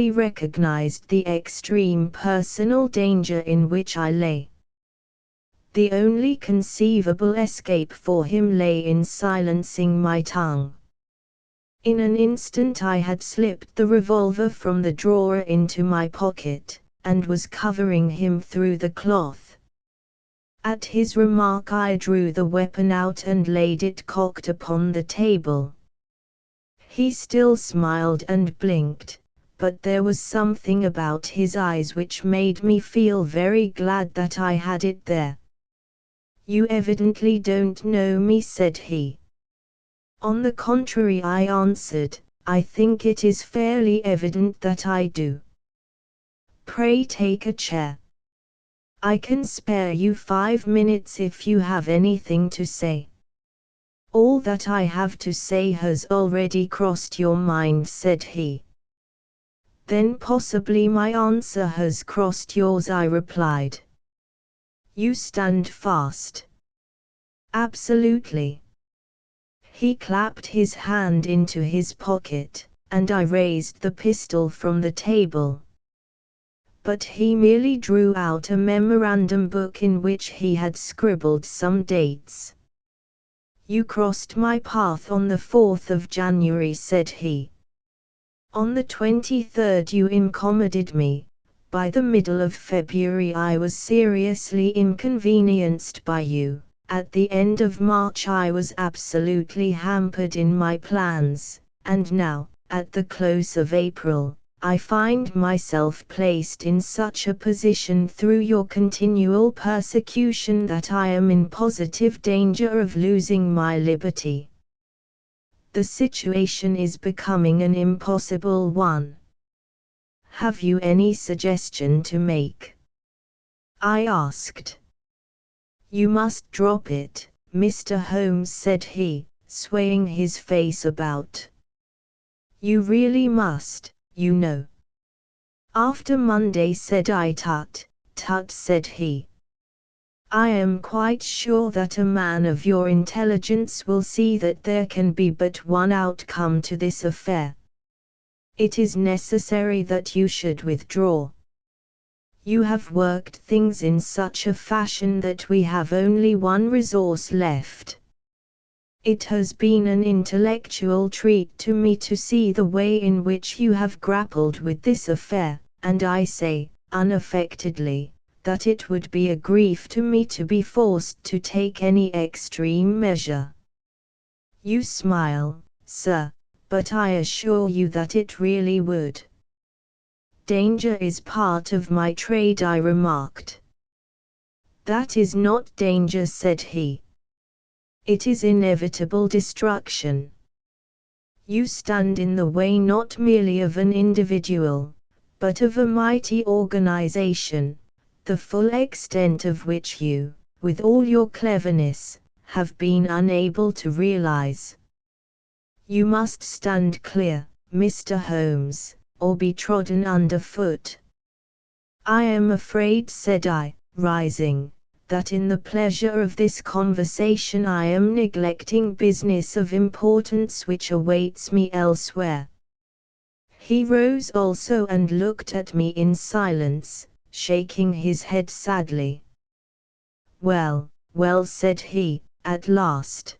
He recognized the extreme personal danger in which I lay. The only conceivable escape for him lay in silencing my tongue. In an instant I had slipped the revolver from the drawer into my pocket, and was covering him through the cloth. At his remark I drew the weapon out and laid it cocked upon the table. He still smiled and blinked, but there was something about his eyes which made me feel very glad that I had it there. "You evidently don't know me," said he. "On the contrary," I answered, "I think it is fairly evident that I do. Pray take a chair. I can spare you 5 minutes if you have anything to say." "All that I have to say has already crossed your mind," said he. "Then possibly my answer has crossed yours," I replied. "You stand fast." "Absolutely." He clapped his hand into his pocket, and I raised the pistol from the table. But he merely drew out a memorandum book in which he had scribbled some dates. "You crossed my path on the 4th of January," said he. "On the 23rd you incommoded me. By the middle of February I was seriously inconvenienced by you. At the end of March I was absolutely hampered in my plans, and now, at the close of April, I find myself placed in such a position through your continual persecution that I am in positive danger of losing my liberty. The situation is becoming an impossible one. Have you any suggestion to make?" I asked. "You must drop it, Mr. Holmes," said he, swaying his face about. "You really must, you know." "After Monday," said I. "Tut, tut," said he. "I am quite sure that a man of your intelligence will see that there can be but one outcome to this affair. It is necessary that you should withdraw. You have worked things in such a fashion that we have only one resource left. It has been an intellectual treat to me to see the way in which you have grappled with this affair, and I say, unaffectedly, that it would be a grief to me to be forced to take any extreme measure. You smile, sir, but I assure you that it really would." "Danger is part of my trade," I remarked. "That is not danger," said he. "It is inevitable destruction. You stand in the way not merely of an individual, but of a mighty organization, the full extent of which you, with all your cleverness, have been unable to realize. You must stand clear, Mr. Holmes, or be trodden underfoot." "I am afraid," said I, rising, "that in the pleasure of this conversation I am neglecting business of importance which awaits me elsewhere." He rose also and looked at me in silence, shaking his head sadly. "Well, well," said he, at last.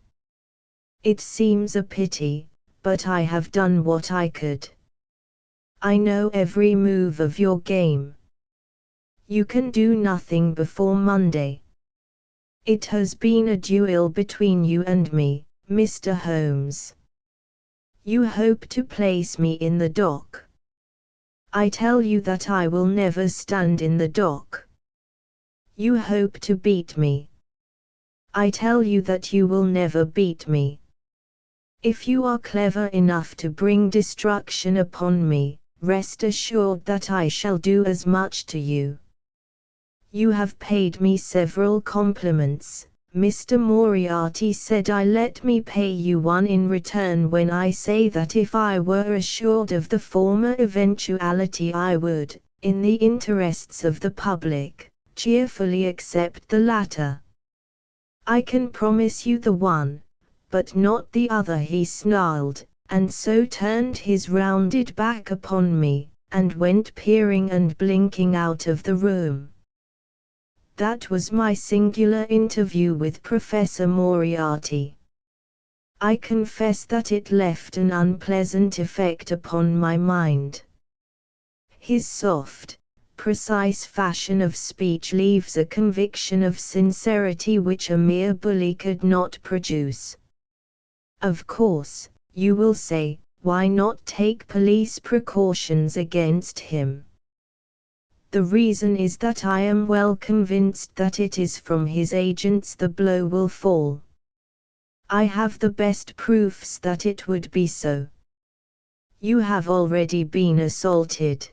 "It seems a pity, but I have done what I could. I know every move of your game. You can do nothing before Monday. It has been a duel between you and me, Mr. Holmes. You hope to place me in the dock. I tell you that I will never stand in the dock. You hope to beat me. I tell you that you will never beat me. If you are clever enough to bring destruction upon me, rest assured that I shall do as much to you. You have paid me several compliments, Mr. Moriarty," said I. "Let me pay you one in return when I say that if I were assured of the former eventuality I would, in the interests of the public, cheerfully accept the latter." "I can promise you the one, but not the other," he snarled, and so turned his rounded back upon me, and went peering and blinking out of the room. That was my singular interview with Professor Moriarty. I confess that it left an unpleasant effect upon my mind. His soft, precise fashion of speech leaves a conviction of sincerity which a mere bully could not produce. Of course, you will say, why not take police precautions against him? The reason is that I am well convinced that it is from his agents the blow will fall. I have the best proofs that it would be so. You have already been assaulted.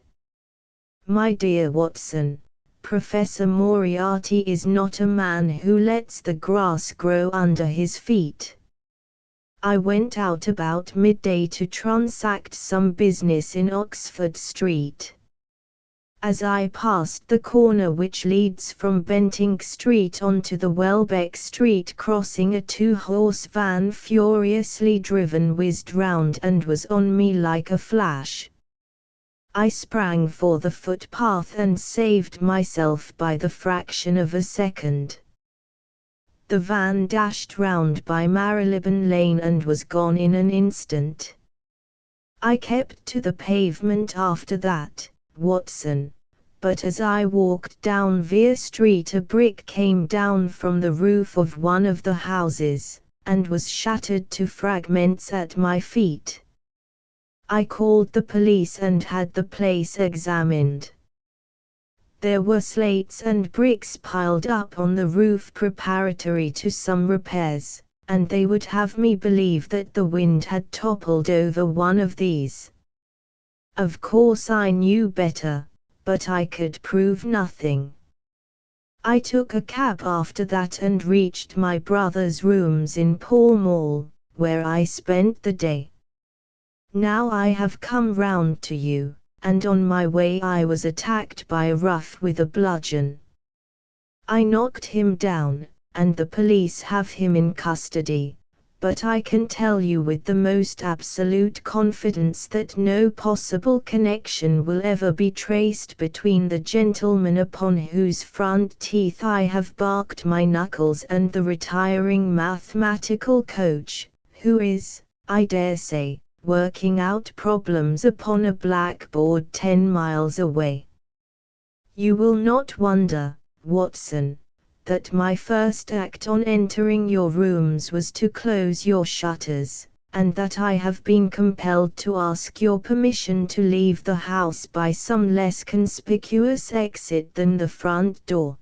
My dear Watson, Professor Moriarty is not a man who lets the grass grow under his feet. I went out about midday to transact some business in Oxford Street. As I passed the corner which leads from Bentinck Street onto the Welbeck Street crossing, a two-horse van furiously driven whizzed round and was on me like a flash. I sprang for the footpath and saved myself by the fraction of a second. The van dashed round by Marylebone Lane and was gone in an instant. I kept to the pavement after that, Watson, but as I walked down Vere Street a brick came down from the roof of one of the houses, and was shattered to fragments at my feet. I called the police and had the place examined. There were slates and bricks piled up on the roof preparatory to some repairs, and they would have me believe that the wind had toppled over one of these. Of course I knew better, but I could prove nothing. I took a cab after that and reached my brother's rooms in Pall Mall, where I spent the day. Now I have come round to you, and on my way I was attacked by a rough with a bludgeon. I knocked him down, and the police have him in custody, but I can tell you with the most absolute confidence that no possible connection will ever be traced between the gentleman upon whose front teeth I have barked my knuckles and the retiring mathematical coach, who is, I dare say, working out problems upon a blackboard 10 miles away. You will not wonder, Watson, that my first act on entering your rooms was to close your shutters, and that I have been compelled to ask your permission to leave the house by some less conspicuous exit than the front door.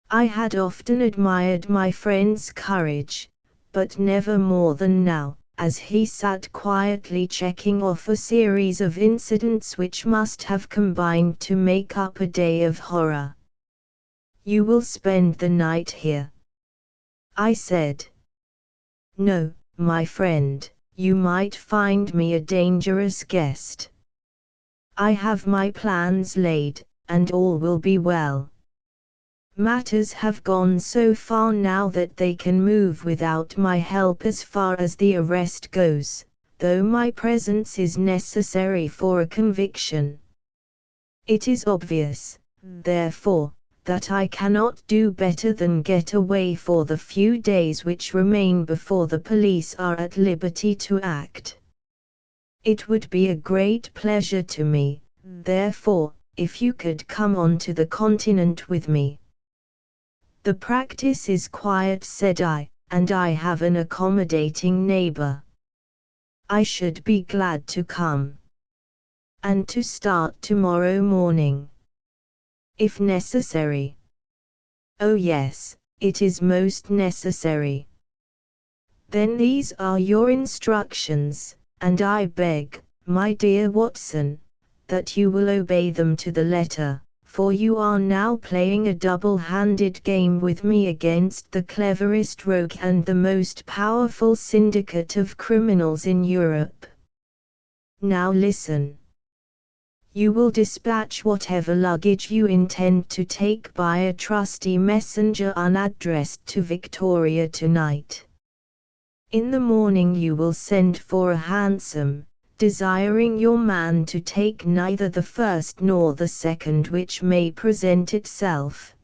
I had often admired my friend's courage, but never more than now, as he sat quietly checking off a series of incidents which must have combined to make up a day of horror. You will spend the night here, I said. No, my friend, you might find me a dangerous guest. I have my plans laid, and all will be well. Matters have gone so far now that they can move without my help as far as the arrest goes, though my presence is necessary for a conviction. It is obvious, therefore, that I cannot do better than get away for the few days which remain before the police are at liberty to act. It would be a great pleasure to me, therefore, if you could come on to the continent with me. The practice is quiet, said I, and I have an accommodating neighbor. I should be glad to come. And to start tomorrow morning, if necessary. Oh yes, it is most necessary. Then these are your instructions, and I beg, my dear Watson, that you will obey them to the letter, for you are now playing a double-handed game with me against the cleverest rogue and the most powerful syndicate of criminals in Europe. Now listen. You will dispatch whatever luggage you intend to take by a trusty messenger unaddressed to Victoria tonight. In the morning you will send for a hansom, desiring your man to take neither the first nor the second which may present itself.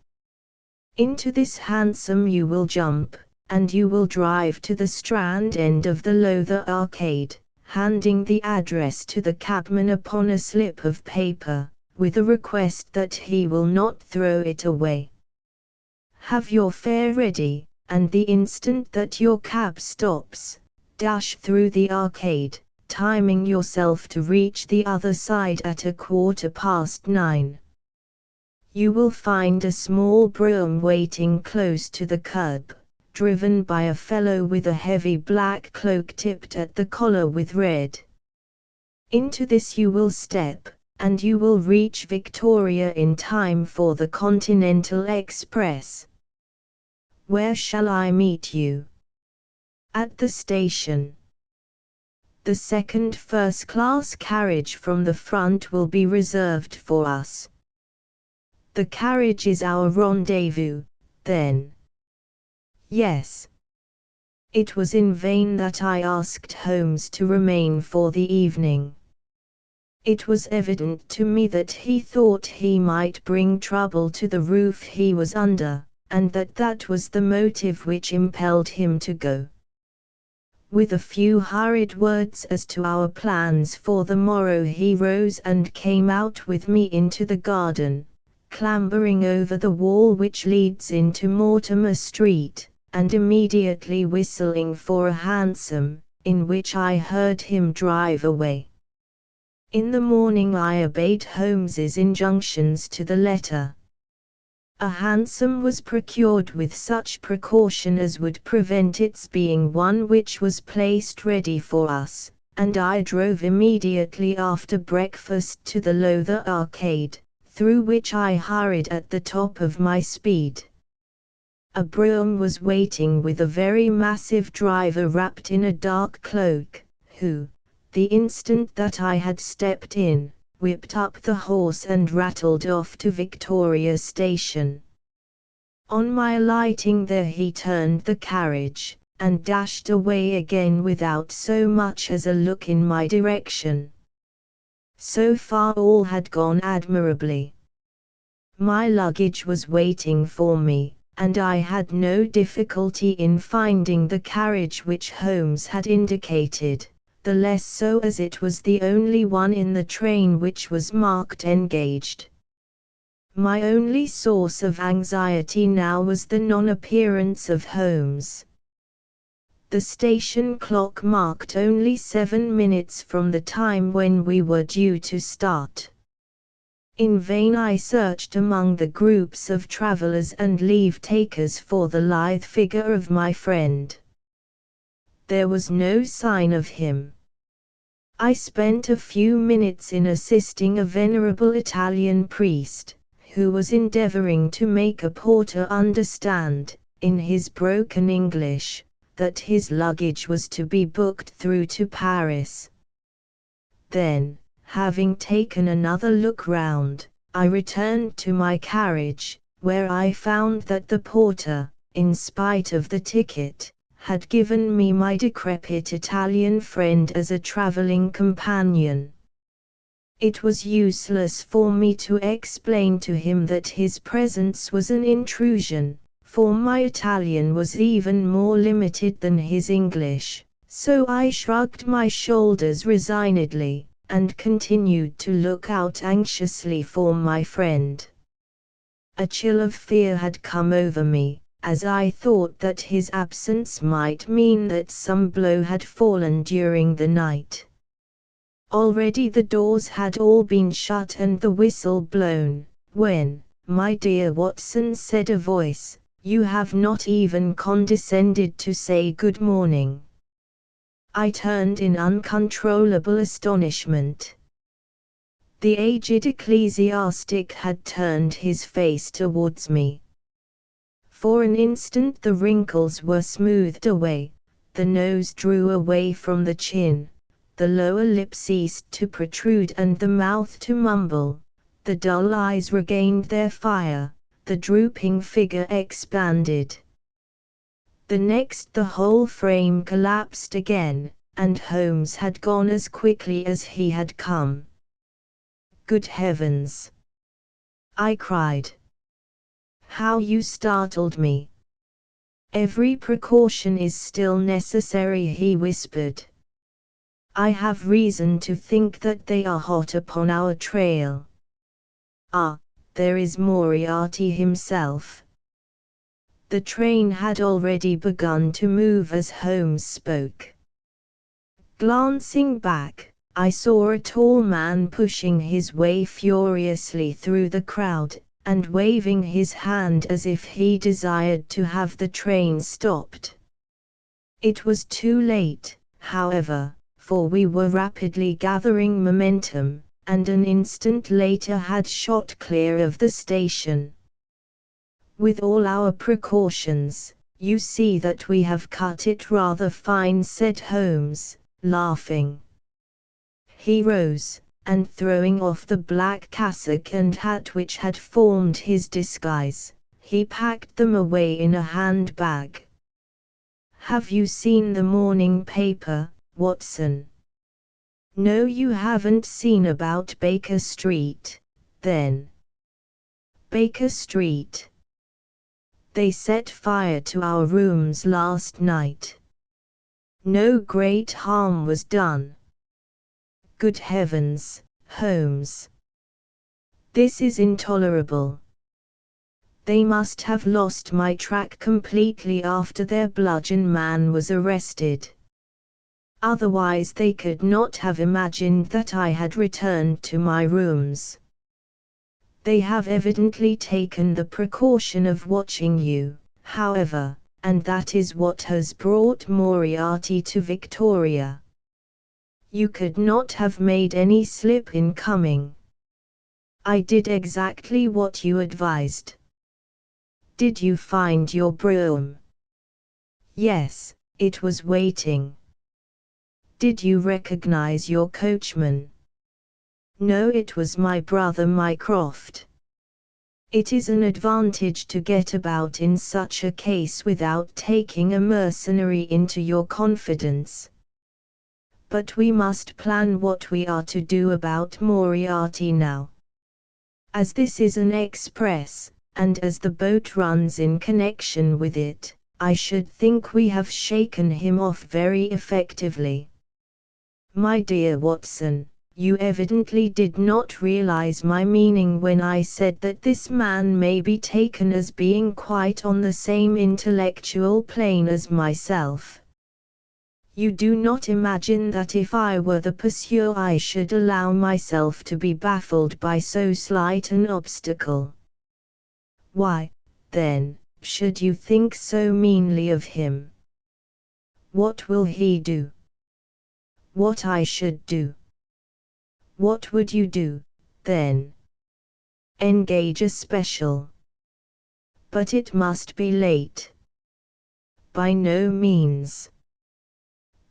Into this hansom you will jump, and you will drive to the Strand end of the Lower Arcade, handing the address to the cabman upon a slip of paper, with a request that he will not throw it away. Have your fare ready, and the instant that your cab stops, dash through the arcade, timing yourself to reach the other side at 9:15. You will find a small brougham waiting close to the curb, driven by a fellow with a heavy black cloak tipped at the collar with red. Into this you will step, and you will reach Victoria in time for the Continental Express. Where shall I meet you? At the station. The second first-class carriage from the front will be reserved for us. The carriage is our rendezvous, then. Yes. It was in vain that I asked Holmes to remain for the evening. It was evident to me that he thought he might bring trouble to the roof he was under, and that was the motive which impelled him to go. With a few hurried words as to our plans for the morrow he rose and came out with me into the garden, clambering over the wall which leads into Mortimer Street, and immediately whistling for a hansom, in which I heard him drive away. In the morning I obeyed Holmes's injunctions to the letter. A hansom was procured with such precaution as would prevent its being one which was placed ready for us, and I drove immediately after breakfast to the Lower Arcade, through which I hurried at the top of my speed. A brougham was waiting with a very massive driver wrapped in a dark cloak, who, the instant that I had stepped in, whipped up the horse and rattled off to Victoria Station. On my alighting there he turned the carriage, and dashed away again without so much as a look in my direction. So far all had gone admirably. My luggage was waiting for me, and I had no difficulty in finding the carriage which Holmes had indicated, the less so as it was the only one in the train which was marked engaged. My only source of anxiety now was the non-appearance of Holmes. The station clock marked only 7 minutes from the time when we were due to start. In vain I searched among the groups of travellers and leave-takers for the lithe figure of my friend. There was no sign of him. I spent a few minutes in assisting a venerable Italian priest, who was endeavoring to make a porter understand, in his broken English, that his luggage was to be booked through to Paris. Then, having taken another look round, I returned to my carriage, where I found that the porter, in spite of the ticket, had given me my decrepit Italian friend as a travelling companion. It was useless for me to explain to him that his presence was an intrusion, for my Italian was even more limited than his English, so I shrugged my shoulders resignedly, and continued to look out anxiously for my friend. A chill of fear had come over me, as I thought that his absence might mean that some blow had fallen during the night. Already the doors had all been shut and the whistle blown, when, "My dear Watson," said a voice, "you have not even condescended to say good morning." I turned in uncontrollable astonishment. The aged ecclesiastic had turned his face towards me. For an instant the wrinkles were smoothed away, the nose drew away from the chin, the lower lip ceased to protrude and the mouth to mumble, the dull eyes regained their fire, the drooping figure expanded. The next the whole frame collapsed again, and Holmes had gone as quickly as he had come. "Good heavens!" I cried. "How you startled me!" "Every precaution is still necessary," he whispered. "I have reason to think that they are hot upon our trail. Ah, there is Moriarty himself." The train had already begun to move as Holmes spoke. Glancing back, I saw a tall man pushing his way furiously through the crowd, and waving his hand as if he desired to have the train stopped. It was too late, however, for we were rapidly gathering momentum, and an instant later had shot clear of the station. "With all our precautions, you see that we have cut it rather fine," said Holmes, laughing. He rose, and throwing off the black cassock and hat which had formed his disguise, he packed them away in a handbag. "Have you seen the morning paper, Watson?" "No, you haven't seen about Baker Street, then?" "Baker Street? They set fire to our rooms last night. No great harm was done." "Good heavens, Holmes! This is intolerable. They must have lost my track completely after their bludgeon man was arrested. Otherwise they could not have imagined that I had returned to my rooms. They have evidently taken the precaution of watching you, however, and that is what has brought Moriarty to Victoria. You could not have made any slip in coming. I did exactly what you advised." "Did you find your brougham?" "Yes, it was waiting." "Did you recognize your coachman?" "No, it was my brother Mycroft." It is an advantage to get about in such a case without taking a mercenary into your confidence. But we must plan what we are to do about Moriarty now. As this is an express, and as the boat runs in connection with it, I should think we have shaken him off very effectively. My dear Watson, you evidently did not realize my meaning when I said that this man may be taken as being quite on the same intellectual plane as myself. You do not imagine that if I were the pursuer I should allow myself to be baffled by so slight an obstacle. Why, then, should you think so meanly of him? What will he do?" "What I should do." "What would you do, then?" "Engage a special." "But it must be late." "By no means.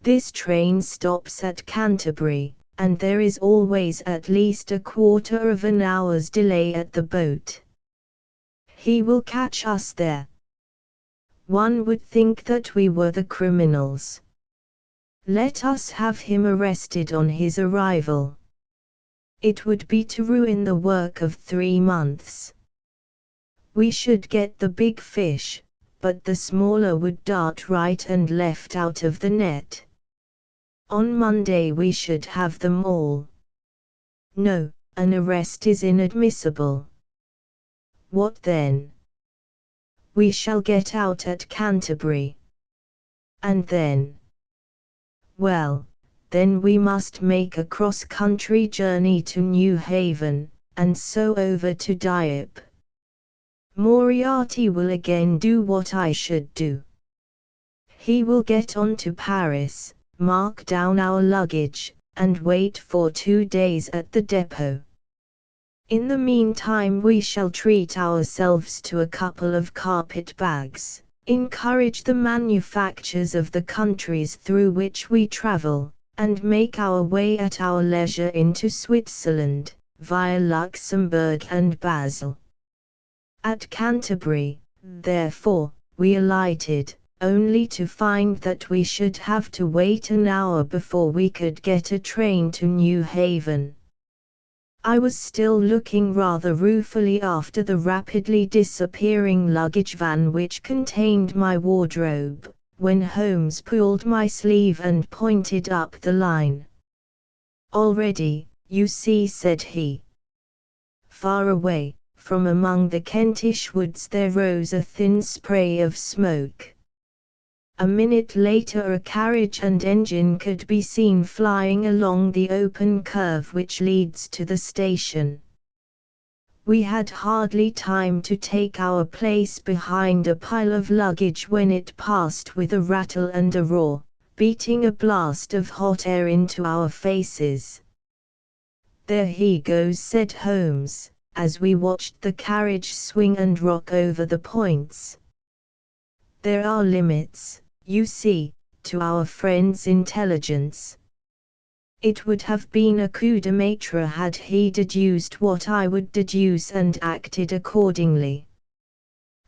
This train stops at Canterbury, and there is always at least a quarter of an hour's delay at the boat. He will catch us there. One would think that we were the criminals. Let us have him arrested on his arrival. It would be to ruin the work of 3 months. We should get the big fish, but the smaller would dart right and left out of the net. On Monday we should have them all. No, an arrest is inadmissible." "What then?" "We shall get out at Canterbury." "And then?" "Well, then we must make a cross-country journey to New Haven, and so over to Dieppe. Moriarty will again do what I should do. He will get on to Paris, mark down our luggage, and wait for 2 days at the depot. In the meantime we shall treat ourselves to a couple of carpet bags, encourage the manufactures of the countries through which we travel, and make our way at our leisure into Switzerland, via Luxembourg and Basel." At Canterbury, therefore, we alighted, only to find that we should have to wait an hour before we could get a train to New Haven. I was still looking rather ruefully after the rapidly disappearing luggage van which contained my wardrobe, when Holmes pulled my sleeve and pointed up the line. "Already, you see," said he. Far away, from among the Kentish woods there rose a thin spray of smoke. A minute later a carriage and engine could be seen flying along the open curve which leads to the station. We had hardly time to take our place behind a pile of luggage when it passed with a rattle and a roar, beating a blast of hot air into our faces. "There he goes," said Holmes, as we watched the carriage swing and rock over the points. "There are limits, you see, to our friend's intelligence. It would have been a coup de maître had he deduced what I would deduce and acted accordingly.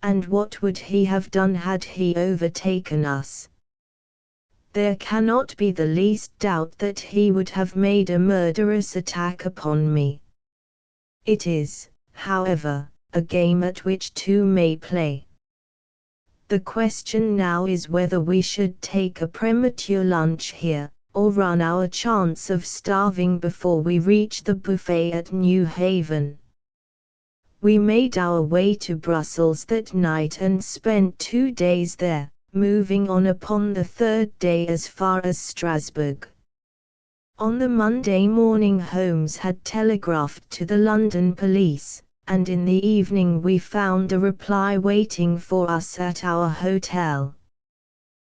And what would he have done had he overtaken us? There cannot be the least doubt that he would have made a murderous attack upon me. It is, however, a game at which two may play. The question now is whether we should take a premature lunch here, or run our chance of starving before we reach the buffet at New Haven. We made our way to Brussels that night and spent 2 days there, moving on upon the third day as far as Strasbourg. On the Monday morning Holmes had telegraphed to the London police, and in the evening we found a reply waiting for us at our hotel.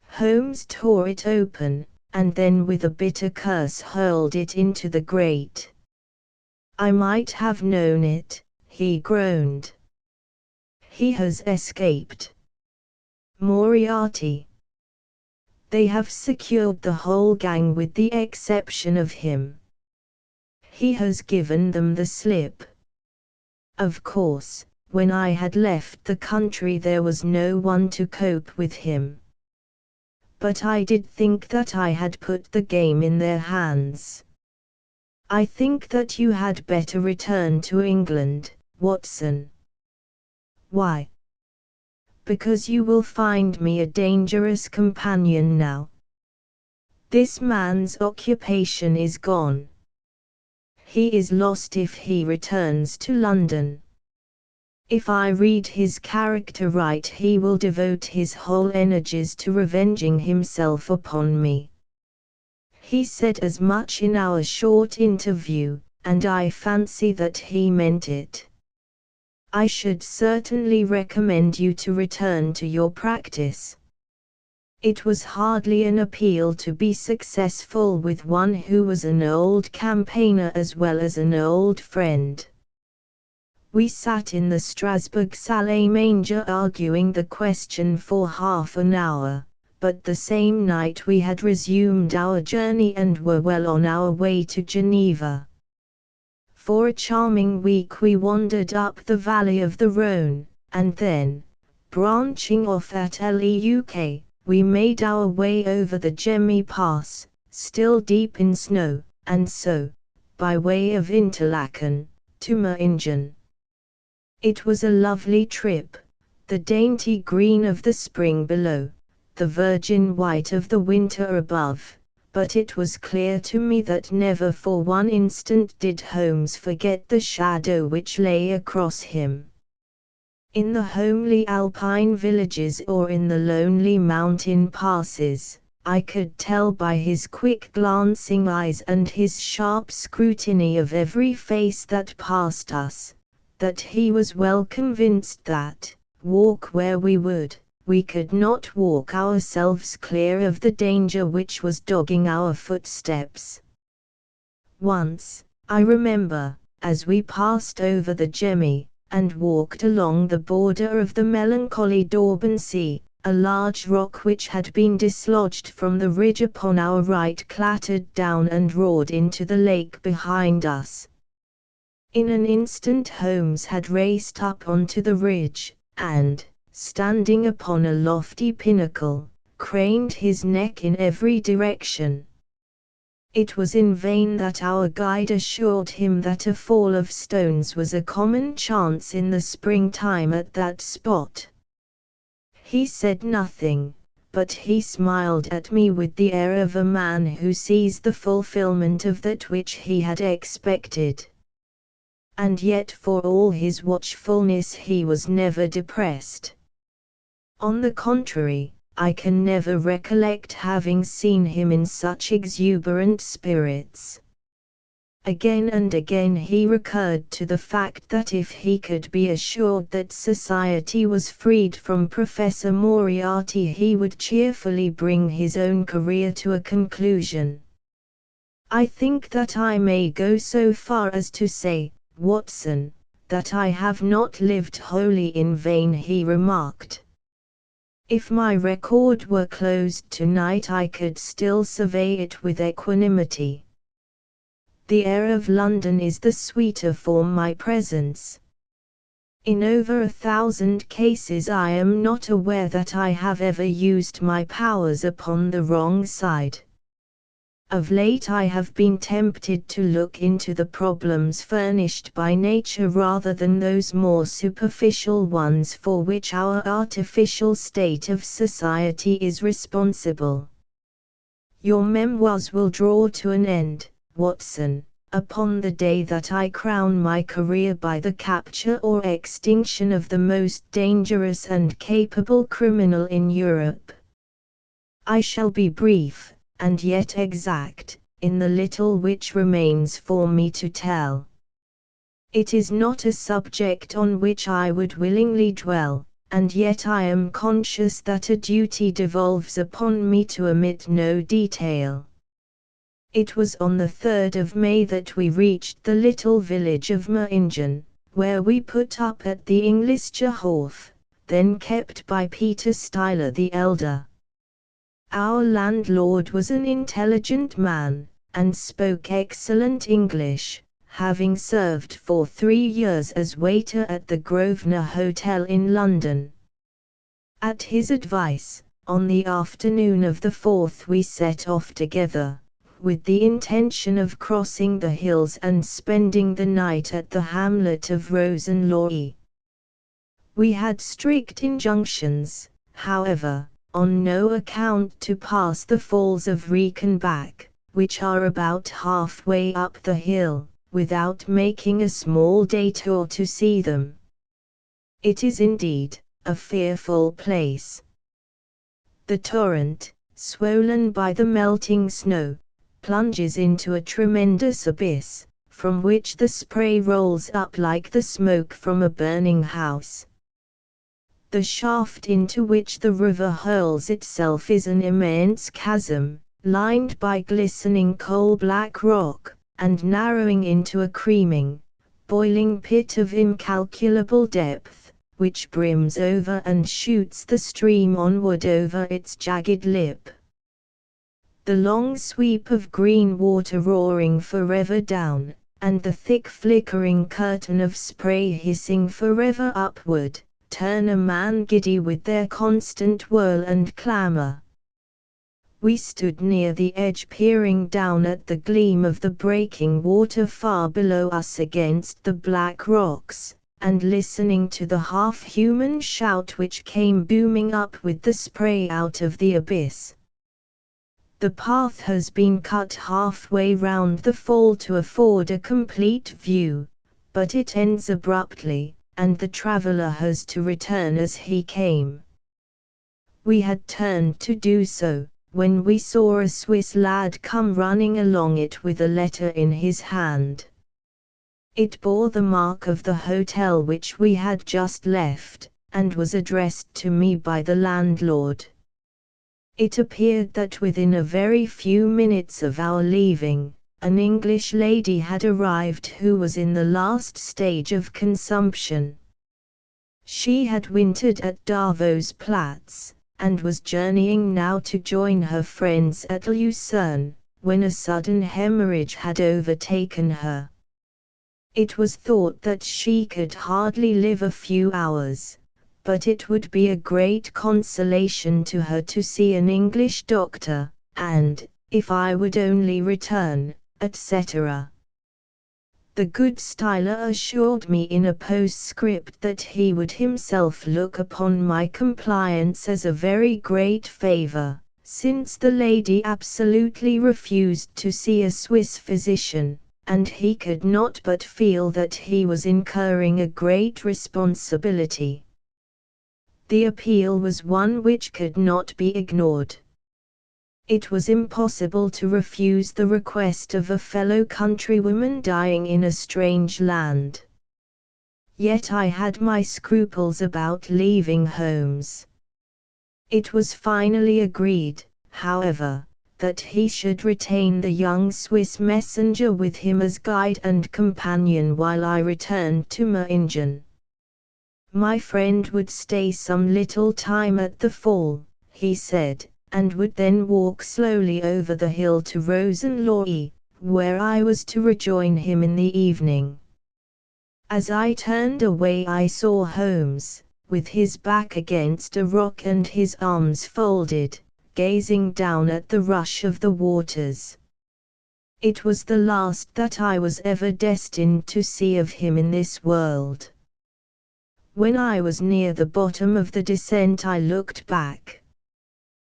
Holmes tore it open, and then with a bitter curse hurled it into the grate. "I might have known it," he groaned. "He has escaped. Moriarty. They have secured the whole gang with the exception of him. He has given them the slip. Of course, when I had left the country there was no one to cope with him. But I did think that I had put the game in their hands. I think that you had better return to England, Watson." "Why?" "Because you will find me a dangerous companion now. This man's occupation is gone. He is lost if he returns to London. If I read his character right, he will devote his whole energies to revenging himself upon me." He said as much in our short interview, and I fancy that he meant it. "I should certainly recommend you to return to your practice." It was hardly an appeal to be successful with one who was an old campaigner as well as an old friend. We sat in the Strasbourg salle-à-manger arguing the question for half an hour, but the same night we had resumed our journey and were well on our way to Geneva. For a charming week we wandered up the valley of the Rhône, and then, branching off at Leuc, we made our way over the Gemmi Pass, still deep in snow, and so, by way of Interlaken, to Meiringen. It was a lovely trip, the dainty green of the spring below, the virgin white of the winter above, but it was clear to me that never for one instant did Holmes forget the shadow which lay across him. In the homely alpine villages or in the lonely mountain passes, I could tell by his quick glancing eyes and his sharp scrutiny of every face that passed us, that he was well convinced that, walk where we would, we could not walk ourselves clear of the danger which was dogging our footsteps. Once, I remember, as we passed over the Gemmi, and walked along the border of the melancholy Dorban Sea, a large rock which had been dislodged from the ridge upon our right clattered down and roared into the lake behind us. In an instant Holmes had raced up onto the ridge, and, standing upon a lofty pinnacle, craned his neck in every direction. It was in vain that our guide assured him that a fall of stones was a common chance in the springtime at that spot. He said nothing, but he smiled at me with the air of a man who sees the fulfillment of that which he had expected. And yet for all his watchfulness he was never depressed. On the contrary, I can never recollect having seen him in such exuberant spirits. Again and again he recurred to the fact that if he could be assured that society was freed from Professor Moriarty he would cheerfully bring his own career to a conclusion. I think that I may go so far as to say, Watson, that I have not lived wholly in vain, he remarked. If my record were closed tonight I could still survey it with equanimity. The air of London is the sweeter for my presence. In over 1,000 cases I am not aware that I have ever used my powers upon the wrong side. Of late I have been tempted to look into the problems furnished by nature rather than those more superficial ones for which our artificial state of society is responsible. Your memoirs will draw to an end, Watson, upon the day that I crown my career by the capture or extinction of the most dangerous and capable criminal in Europe. I shall be brief, and yet exact, in the little which remains for me to tell. It is not a subject on which I would willingly dwell, and yet I am conscious that a duty devolves upon me to omit no detail. It was on the 3rd of May that we reached the little village of Meingen, where we put up at the Englischer Hof, then kept by Peter Steiler the elder. Our landlord was an intelligent man, and spoke excellent English, having served for 3 years as waiter at the Grosvenor Hotel in London. At his advice, on the afternoon of the 4th we set off together, with the intention of crossing the hills and spending the night at the hamlet of Rosenlohe. We had strict injunctions, however, on no account to pass the falls of Reichenbach, which are about halfway up the hill, without making a small detour to see them. It is indeed a fearful place. The torrent, swollen by the melting snow, plunges into a tremendous abyss, from which the spray rolls up like the smoke from a burning house. The shaft into which the river hurls itself is an immense chasm, lined by glistening coal-black rock, and narrowing into a creaming, boiling pit of incalculable depth, which brims over and shoots the stream onward over its jagged lip. The long sweep of green water roaring forever down, and the thick flickering curtain of spray hissing forever upward, turn a man giddy with their constant whirl and clamor. We stood near the edge peering down at the gleam of the breaking water far below us against the black rocks, and listening to the half-human shout which came booming up with the spray out of the abyss. The path has been cut halfway round the fall to afford a complete view, but it ends abruptly, and the traveler has to return as he came. We had turned to do so, when we saw a Swiss lad come running along it with a letter in his hand. It bore the mark of the hotel which we had just left, and was addressed to me by the landlord. It appeared that within a very few minutes of our leaving, an English lady had arrived who was in the last stage of consumption. She had wintered at Davos Platz, and was journeying now to join her friends at Lucerne, when a sudden hemorrhage had overtaken her. It was thought that she could hardly live a few hours, but it would be a great consolation to her to see an English doctor, and, if I would only return, etc. The good Styler assured me in a postscript that he would himself look upon my compliance as a very great favor, since the lady absolutely refused to see a Swiss physician, and he could not but feel that he was incurring a great responsibility. The appeal was one which could not be ignored. It was impossible to refuse the request of a fellow countrywoman dying in a strange land. Yet I had my scruples about leaving Holmes. It was finally agreed, however, that he should retain the young Swiss messenger with him as guide and companion while I returned to Meingen. My friend would stay some little time at the Fall, he said, and would then walk slowly over the hill to Rosenlohe, where I was to rejoin him in the evening. As I turned away I saw Holmes, with his back against a rock and his arms folded, gazing down at the rush of the waters. It was the last that I was ever destined to see of him in this world. When I was near the bottom of the descent I looked back.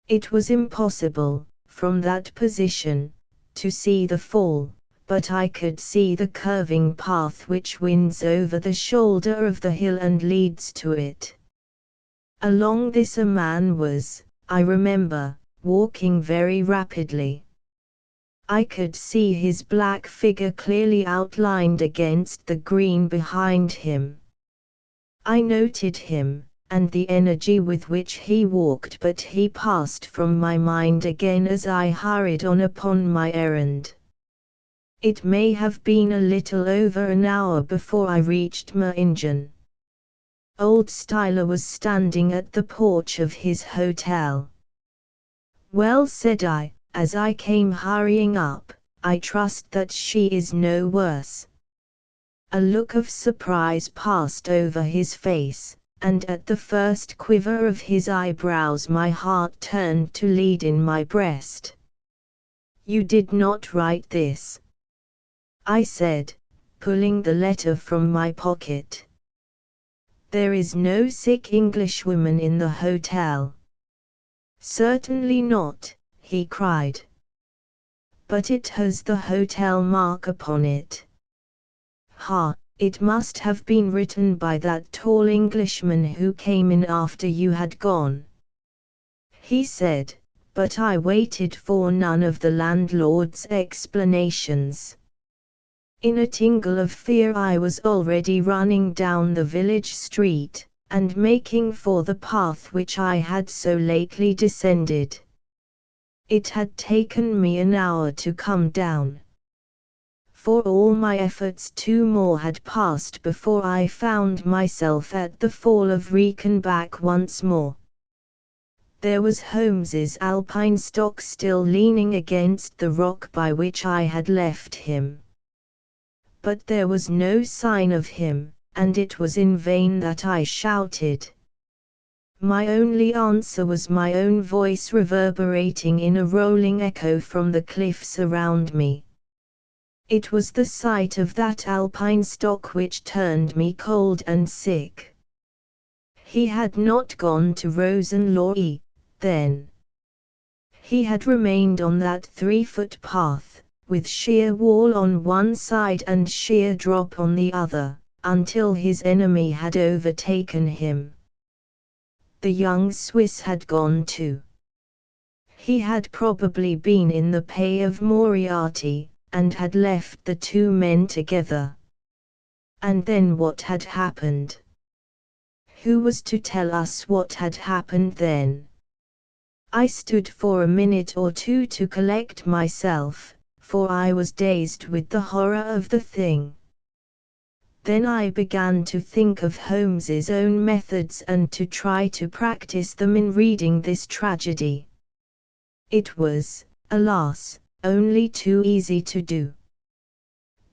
It was impossible, from that position, to see the Fall, but I could see the curving path which winds over the shoulder of the hill and leads to it. Along this a man was, I remember, walking very rapidly. I could see his black figure clearly outlined against the green behind him. I noted him, and the energy with which he walked, but he passed from my mind again as I hurried on upon my errand. It may have been a little over an hour before I reached Meingen. Old Styler was standing at the porch of his hotel. "Well," said I, as I came hurrying up, "I trust that she is no worse." A look of surprise passed over his face, and at the first quiver of his eyebrows my heart turned to lead in my breast. "You did not write this?" I said, pulling the letter from my pocket. "There is no sick Englishwoman in the hotel." "Certainly not," he cried. "But it has the hotel mark upon it." "Ha! It must have been written by that tall Englishman who came in after you had gone," he said, but I waited for none of the landlord's explanations. In a tingle of fear I was already running down the village street, and making for the path which I had so lately descended. It had taken me an hour to come down. For all my efforts 2 more had passed before I found myself at the Fall of Reichenbach once more. There was Holmes's alpine-stock still leaning against the rock by which I had left him. But there was no sign of him, and it was in vain that I shouted. My only answer was my own voice reverberating in a rolling echo from the cliffs around me. It was the sight of that alpine-stock which turned me cold and sick. He had not gone to Rosenlohe, then. He had remained on that 3-foot path, with sheer wall on one side and sheer drop on the other, until his enemy had overtaken him. The young Swiss had gone too. He had probably been in the pay of Moriarty, and had left the 2 men together. And then what had happened? Who was to tell us what had happened then? I stood for a minute or 2 to collect myself, for I was dazed with the horror of the thing. Then I began to think of Holmes's own methods and to try to practice them in reading this tragedy. It was, alas, only too easy to do.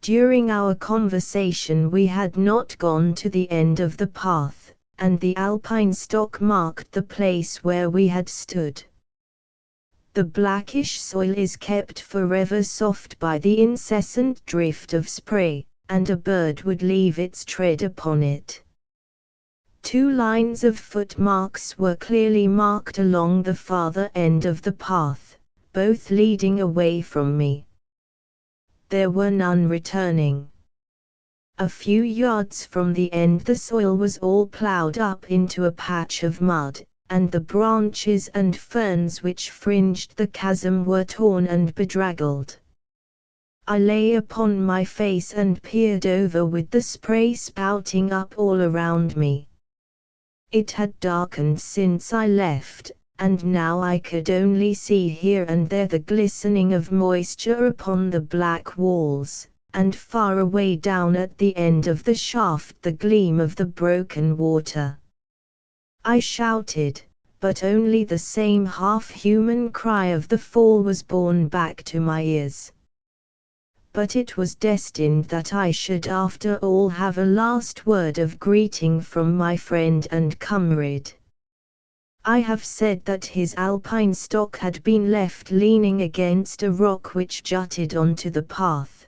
During our conversation we had not gone to the end of the path, and the alpine-stock marked the place where we had stood. The blackish soil is kept forever soft by the incessant drift of spray, and a bird would leave its tread upon it. 2 lines of footmarks were clearly marked along the farther end of the path, both leading away from me. There were none returning. A few yards from the end the soil was all ploughed up into a patch of mud, and the branches and ferns which fringed the chasm were torn and bedraggled. I lay upon my face and peered over with the spray spouting up all around me. It had darkened since I left, and now I could only see here and there the glistening of moisture upon the black walls, and far away down at the end of the shaft the gleam of the broken water. I shouted, but only the same half-human cry of the fall was borne back to my ears. But it was destined that I should after all have a last word of greeting from my friend and comrade. I have said that his alpine stock had been left leaning against a rock which jutted onto the path.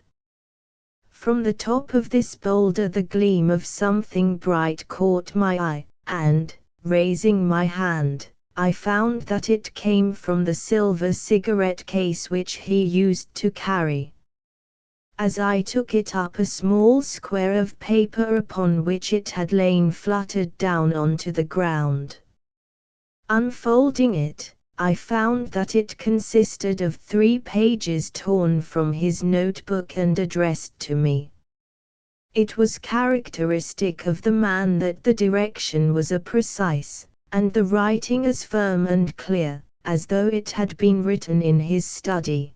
From the top of this boulder the gleam of something bright caught my eye, and, raising my hand, I found that it came from the silver cigarette case which he used to carry. As I took it up, a small square of paper upon which it had lain fluttered down onto the ground. Unfolding it, I found that it consisted of 3 pages torn from his notebook and addressed to me. It was characteristic of the man that the direction was precise, and the writing as firm and clear, as though it had been written in his study.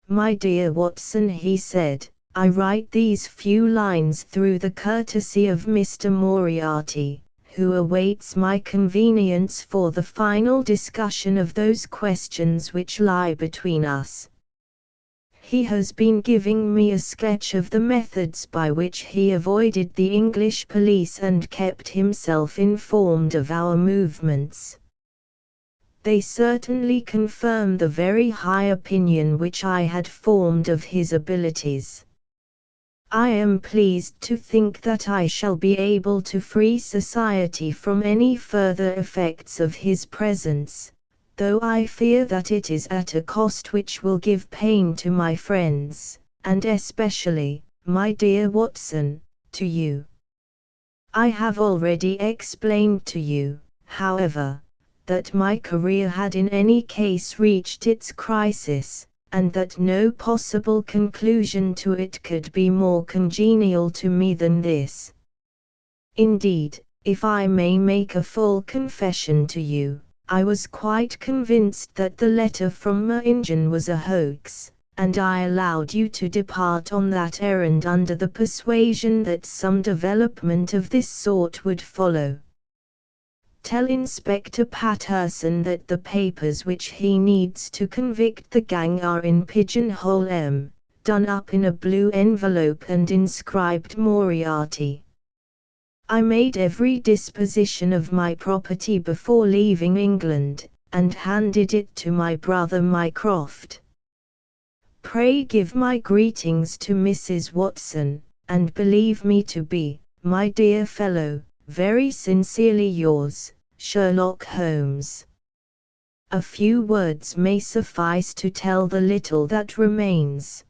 "My dear Watson," he said, "I write these few lines through the courtesy of Mr. Moriarty, who awaits my convenience for the final discussion of those questions which lie between us. He has been giving me a sketch of the methods by which he avoided the English police and kept himself informed of our movements. They certainly confirm the very high opinion which I had formed of his abilities. I am pleased to think that I shall be able to free society from any further effects of his presence, though I fear that it is at a cost which will give pain to my friends, and especially, my dear Watson, to you. I have already explained to you, however, that my career had in any case reached its crisis, and that no possible conclusion to it could be more congenial to me than this. Indeed, if I may make a full confession to you, I was quite convinced that the letter from Meingen was a hoax, and I allowed you to depart on that errand under the persuasion that some development of this sort would follow. Tell Inspector Patterson that the papers which he needs to convict the gang are in Pigeonhole M, done up in a blue envelope and inscribed Moriarty. I made every disposition of my property before leaving England, and handed it to my brother Mycroft. Pray give my greetings to Mrs. Watson, and believe me to be, my dear fellow, very sincerely yours, Sherlock Holmes. A few words may suffice to tell the little that remains.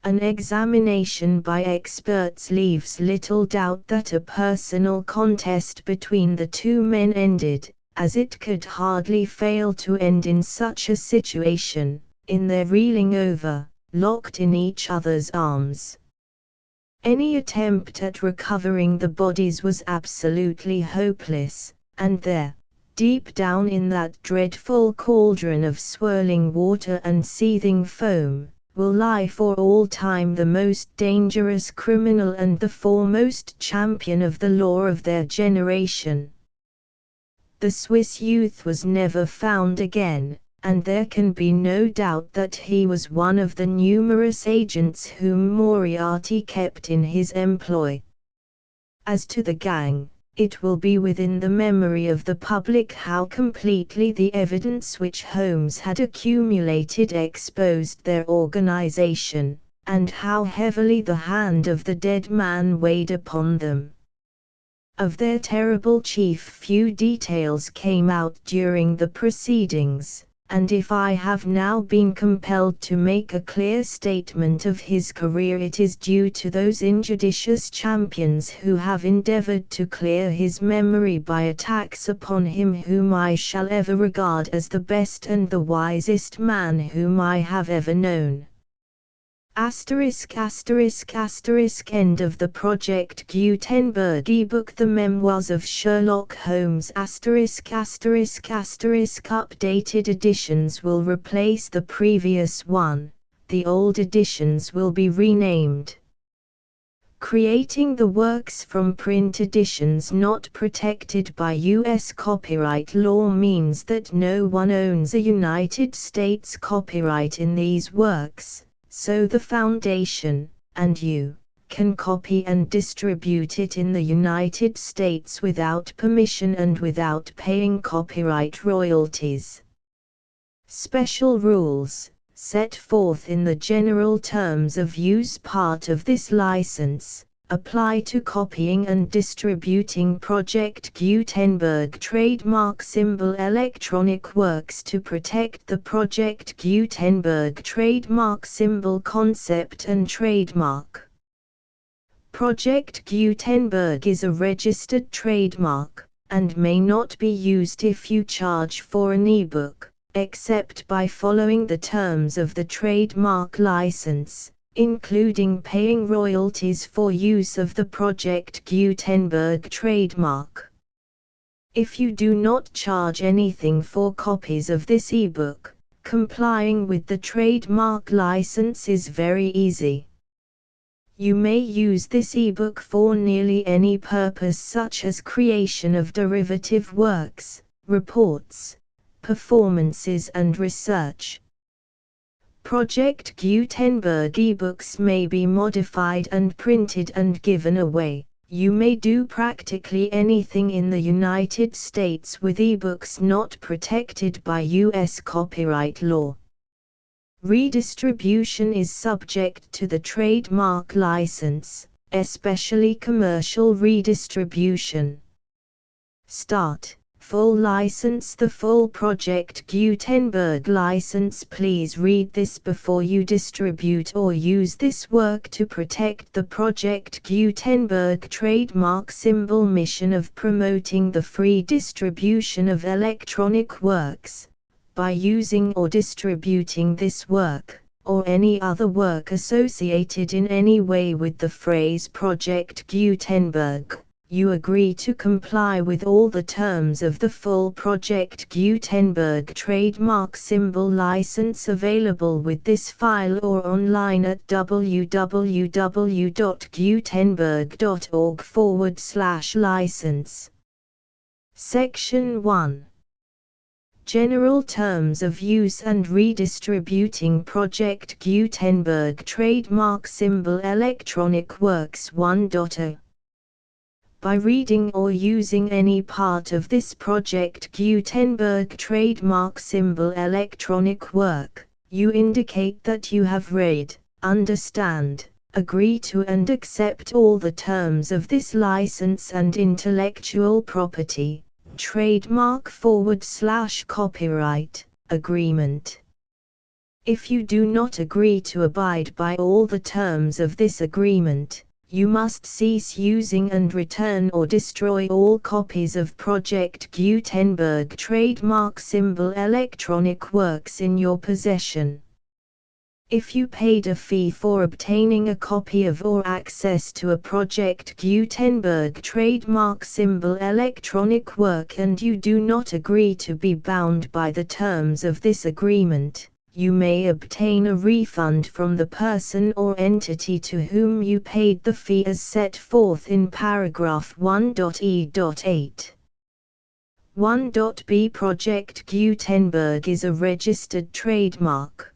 An examination by experts leaves little doubt that a personal contest between the 2 men ended, as it could hardly fail to end in such a situation, in their reeling over, locked in each other's arms. Any attempt at recovering the bodies was absolutely hopeless, and there, deep down in that dreadful cauldron of swirling water and seething foam, will lie for all time the most dangerous criminal and the foremost champion of the law of their generation. The Swiss youth was never found again, and there can be no doubt that he was one of the numerous agents whom Moriarty kept in his employ. As to the gang, it will be within the memory of the public how completely the evidence which Holmes had accumulated exposed their organization, and how heavily the hand of the dead man weighed upon them. Of their terrible chief few details came out during the proceedings, and if I have now been compelled to make a clear statement of his career, it is due to those injudicious champions who have endeavored to clear his memory by attacks upon him whom I shall ever regard as the best and the wisest man whom I have ever known. End of the Project Gutenberg ebook The Memoirs of Sherlock Holmes Updated editions will replace the previous one, the old editions will be renamed. Creating the works from print editions not protected by U.S. copyright law means that no one owns a United States copyright in these works. So the Foundation, and you, can copy and distribute it in the United States without permission and without paying copyright royalties. Special rules, set forth in the General Terms of Use part of this license, apply to copying and distributing Project Gutenberg trademark symbol electronic works to protect the Project Gutenberg trademark symbol concept and trademark. Project Gutenberg is a registered trademark, and may not be used if you charge for an ebook, except by following the terms of the trademark license, including paying royalties for use of the Project Gutenberg trademark. If you do not charge anything for copies of this ebook, complying with the trademark license is very easy. You may use this ebook for nearly any purpose, such as creation of derivative works, reports, performances and research. Project Gutenberg ebooks may be modified and printed and given away. You may do practically anything in the United States with ebooks not protected by U.S. copyright law. Redistribution is subject to the trademark license, especially commercial redistribution. Start. Full license. The full Project Gutenberg license. Please read this before you distribute or use this work to protect the Project Gutenberg trademark symbol mission of promoting the free distribution of electronic works, by using or distributing this work, or any other work associated in any way with the phrase Project Gutenberg. You agree to comply with all the terms of the full Project Gutenberg trademark symbol license available with this file or online at www.gutenberg.org/license. Section 1. General Terms of Use and Redistributing Project Gutenberg Trademark Symbol Electronic Works 1.0. By reading or using any part of this Project Gutenberg trademark symbol electronic work, you indicate that you have read, understand, agree to and accept all the terms of this license and intellectual property, trademark/copyright, agreement. If you do not agree to abide by all the terms of this agreement, you must cease using and return or destroy all copies of Project Gutenberg trademark symbol electronic works in your possession. If you paid a fee for obtaining a copy of or access to a Project Gutenberg trademark symbol electronic work and you do not agree to be bound by the terms of this agreement, you may obtain a refund from the person or entity to whom you paid the fee as set forth in paragraph 1.e.8. 1.b Project Gutenberg is a registered trademark.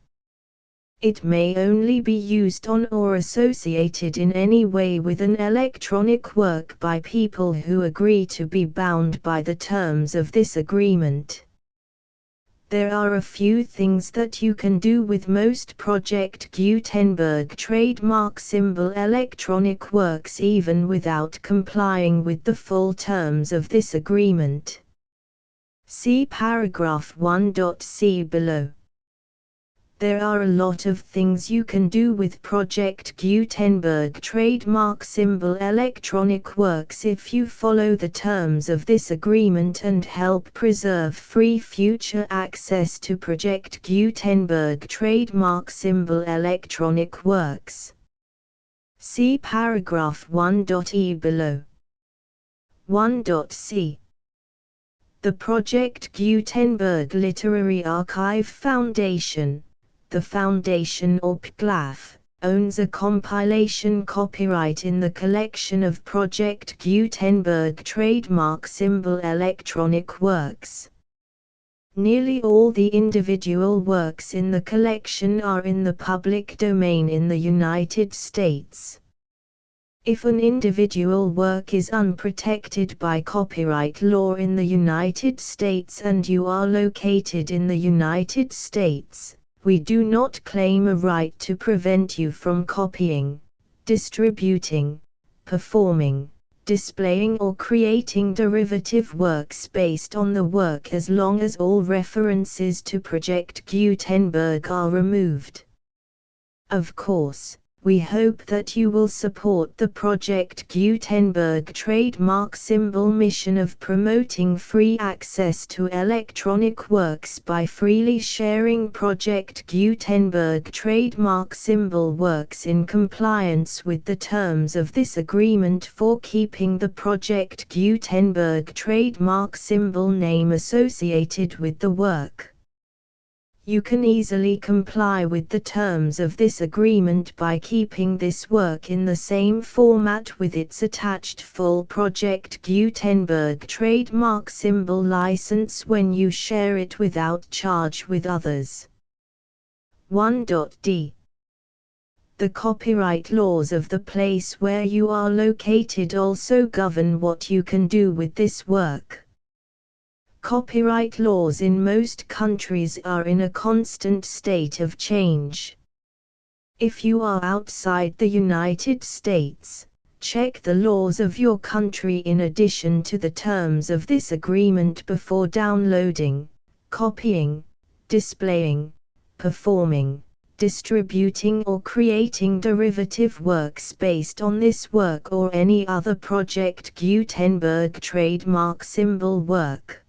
It may only be used on or associated in any way with an electronic work by people who agree to be bound by the terms of this agreement. There are a few things that you can do with most Project Gutenberg trademark symbol electronic works even without complying with the full terms of this agreement. See paragraph 1.c below. There are a lot of things you can do with Project Gutenberg trademark symbol electronic works if you follow the terms of this agreement and help preserve free future access to Project Gutenberg trademark symbol electronic works. See paragraph 1.e below. 1.c. The Project Gutenberg Literary Archive Foundation, the Foundation or PGLAF, owns a compilation copyright in the collection of Project Gutenberg trademark symbol electronic works. Nearly all the individual works in the collection are in the public domain in the United States. If an individual work is unprotected by copyright law in the United States and you are located in the United States, we do not claim a right to prevent you from copying, distributing, performing, displaying or creating derivative works based on the work as long as all references to Project Gutenberg are removed. Of course, we hope that you will support the Project Gutenberg trademark symbol mission of promoting free access to electronic works by freely sharing Project Gutenberg trademark symbol works in compliance with the terms of this agreement for keeping the Project Gutenberg trademark symbol name associated with the work. You can easily comply with the terms of this agreement by keeping this work in the same format with its attached full Project Gutenberg trademark symbol license when you share it without charge with others. 1.d. The copyright laws of the place where you are located also govern what you can do with this work. Copyright laws in most countries are in a constant state of change. If you are outside the United States, check the laws of your country in addition to the terms of this agreement before downloading, copying, displaying, performing, distributing or creating derivative works based on this work or any other Project Gutenberg trademark symbol work.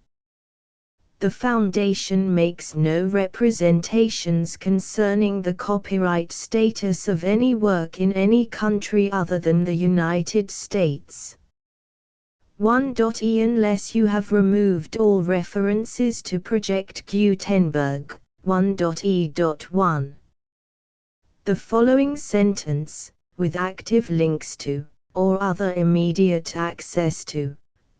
The Foundation makes no representations concerning the copyright status of any work in any country other than the United States. 1.e. Unless you have removed all references to Project Gutenberg, 1.e.1. The following sentence, with active links to, or other immediate access to,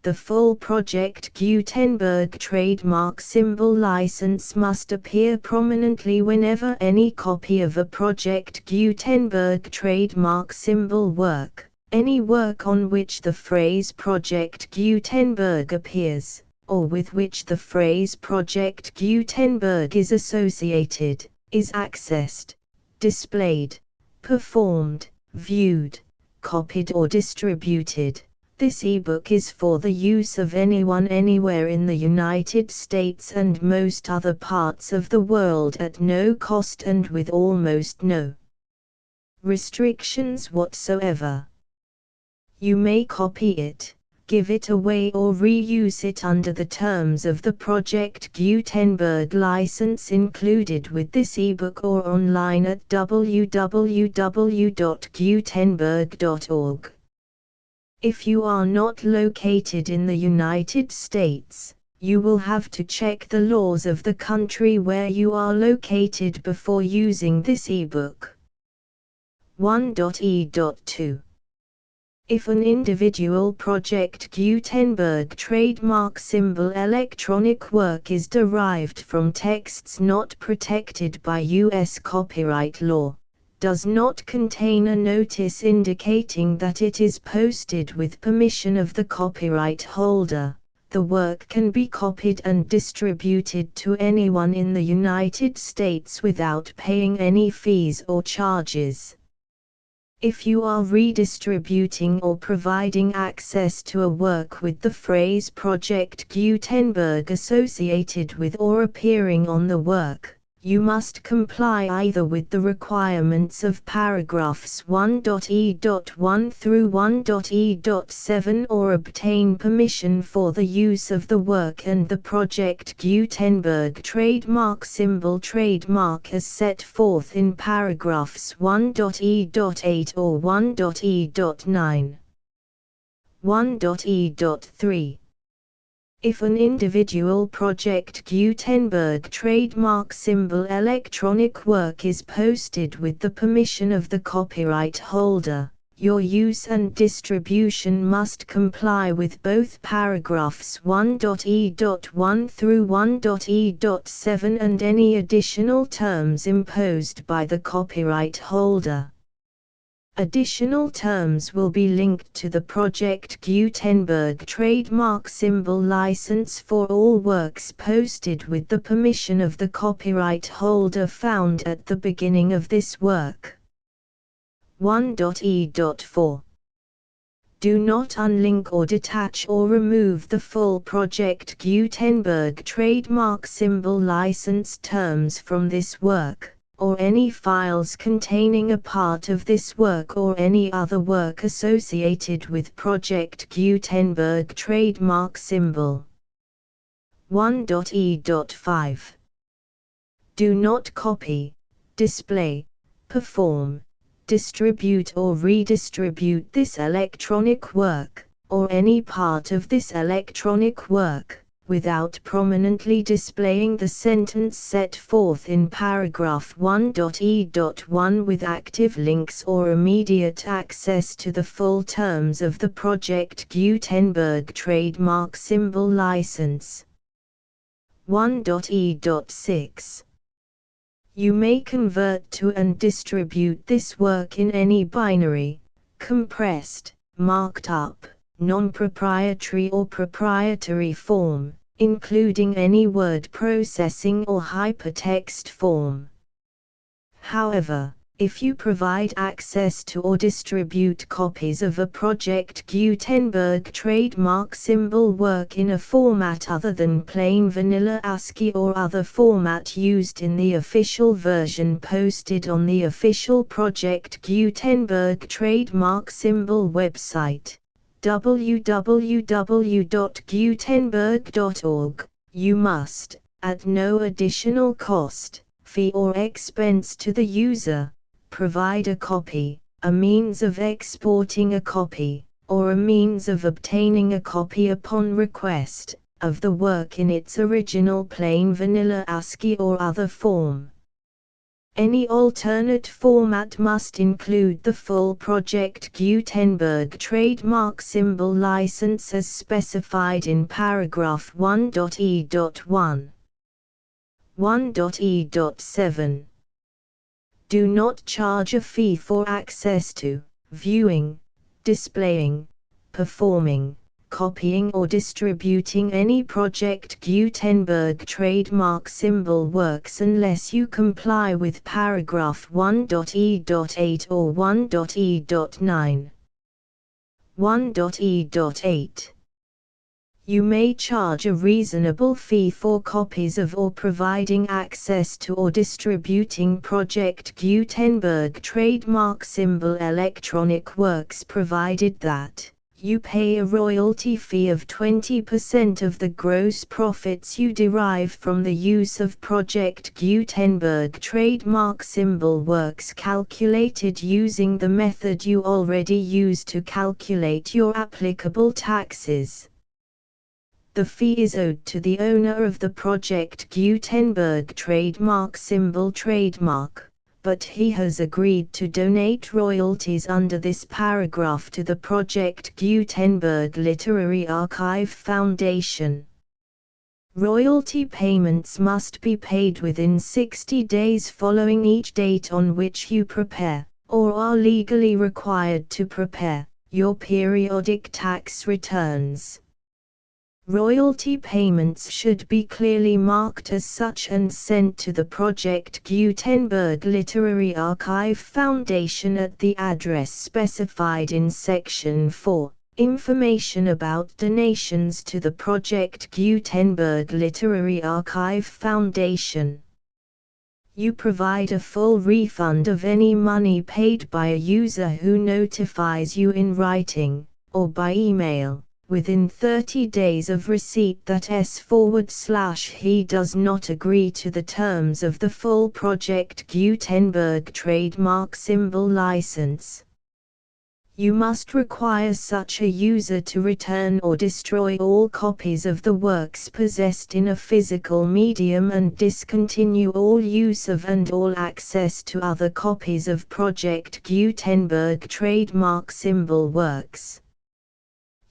the full Project Gutenberg trademark symbol license must appear prominently whenever any copy of a Project Gutenberg trademark symbol work, any work on which the phrase Project Gutenberg appears, or with which the phrase Project Gutenberg is associated, is accessed, displayed, performed, viewed, copied or distributed. This ebook is for the use of anyone anywhere in the United States and most other parts of the world at no cost and with almost no restrictions whatsoever. You may copy it, give it away or reuse it under the terms of the Project Gutenberg license included with this ebook or online at www.gutenberg.org. If you are not located in the United States, you will have to check the laws of the country where you are located before using this ebook. 1.e.2. If an individual Project Gutenberg trademark symbol electronic work is derived from texts not protected by U.S. copyright law, does not contain a notice indicating that it is posted with permission of the copyright holder, the work can be copied and distributed to anyone in the United States without paying any fees or charges. If you are redistributing or providing access to a work with the phrase Project Gutenberg associated with or appearing on the work, you must comply either with the requirements of paragraphs 1.e.1 through 1.e.7 or obtain permission for the use of the work and the Project Gutenberg trademark symbol trademark as set forth in paragraphs 1.e.8 or 1.e.9. 1.e.3. If an individual Project Gutenberg trademark symbol electronic work is posted with the permission of the copyright holder, your use and distribution must comply with both paragraphs 1.e.1 through 1.e.7 and any additional terms imposed by the copyright holder. Additional terms will be linked to the Project Gutenberg trademark symbol license for all works posted with the permission of the copyright holder found at the beginning of this work. 1.e.4. Do not unlink or detach or remove the full Project Gutenberg trademark symbol license terms from this work, or any files containing a part of this work or any other work associated with Project Gutenberg trademark symbol. 1.e.5. Do not copy, display, perform, distribute or redistribute this electronic work, or any part of this electronic work, without prominently displaying the sentence set forth in paragraph 1.e.1 with active links or immediate access to the full terms of the Project Gutenberg trademark symbol license. 1.e.6. You may convert to and distribute this work in any binary, compressed, marked up, non-proprietary or proprietary form, including any word processing or hypertext form. However, if you provide access to or distribute copies of a Project Gutenberg trademark symbol work in a format other than plain vanilla ASCII or other format used in the official version posted on the official Project Gutenberg trademark symbol website, www.gutenberg.org, you must, at no additional cost, fee or expense to the user, provide a copy, a means of exporting a copy, or a means of obtaining a copy upon request, of the work in its original plain vanilla ASCII or other form. Any alternate format must include the full Project Gutenberg trademark symbol license as specified in paragraph 1.e.1. 1.e.7. Do not charge a fee for access to, viewing, displaying, performing, copying or distributing any Project Gutenberg trademark symbol works unless you comply with paragraph 1.e.8 or 1.e.9. 1.e.8. You may charge a reasonable fee for copies of or providing access to or distributing Project Gutenberg trademark symbol electronic works provided that you pay a royalty fee of 20% of the gross profits you derive from the use of Project Gutenberg trademark symbol works calculated using the method you already use to calculate your applicable taxes. The fee is owed to the owner of the Project Gutenberg trademark symbol trademark, but he has agreed to donate royalties under this paragraph to the Project Gutenberg Literary Archive Foundation. Royalty payments must be paid within 60 days following each date on which you prepare, or are legally required to prepare, your periodic tax returns. Royalty payments should be clearly marked as such and sent to the Project Gutenberg Literary Archive Foundation at the address specified in Section 4. Information about donations to the Project Gutenberg Literary Archive Foundation. You provide a full refund of any money paid by a user who notifies you in writing, or by email, within 30 days of receipt that he does not agree to the terms of the full Project Gutenberg trademark symbol license. You must require such a user to return or destroy all copies of the works possessed in a physical medium and discontinue all use of and all access to other copies of Project Gutenberg trademark symbol works.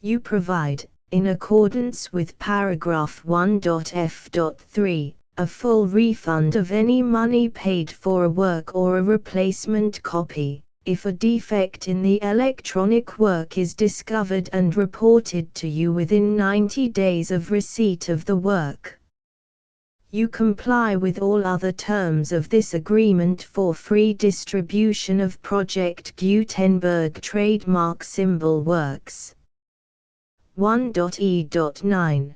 You provide, in accordance with paragraph 1.f.3, a full refund of any money paid for a work or a replacement copy, if a defect in the electronic work is discovered and reported to you within 90 days of receipt of the work. You comply with all other terms of this agreement for free distribution of Project Gutenberg trademark symbol works. 1.e.9.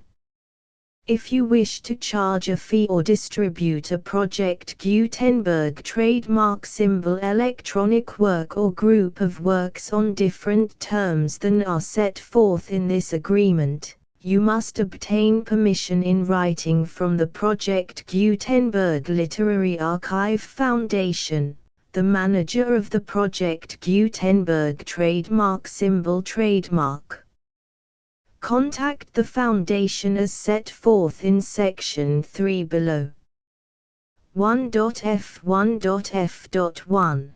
If you wish to charge a fee or distribute a Project Gutenberg trademark symbol electronic work or group of works on different terms than are set forth in this agreement, you must obtain permission in writing from the Project Gutenberg Literary Archive Foundation, the manager of the Project Gutenberg trademark symbol trademark. Contact the Foundation as set forth in Section 3 below. 1.f1.f.1.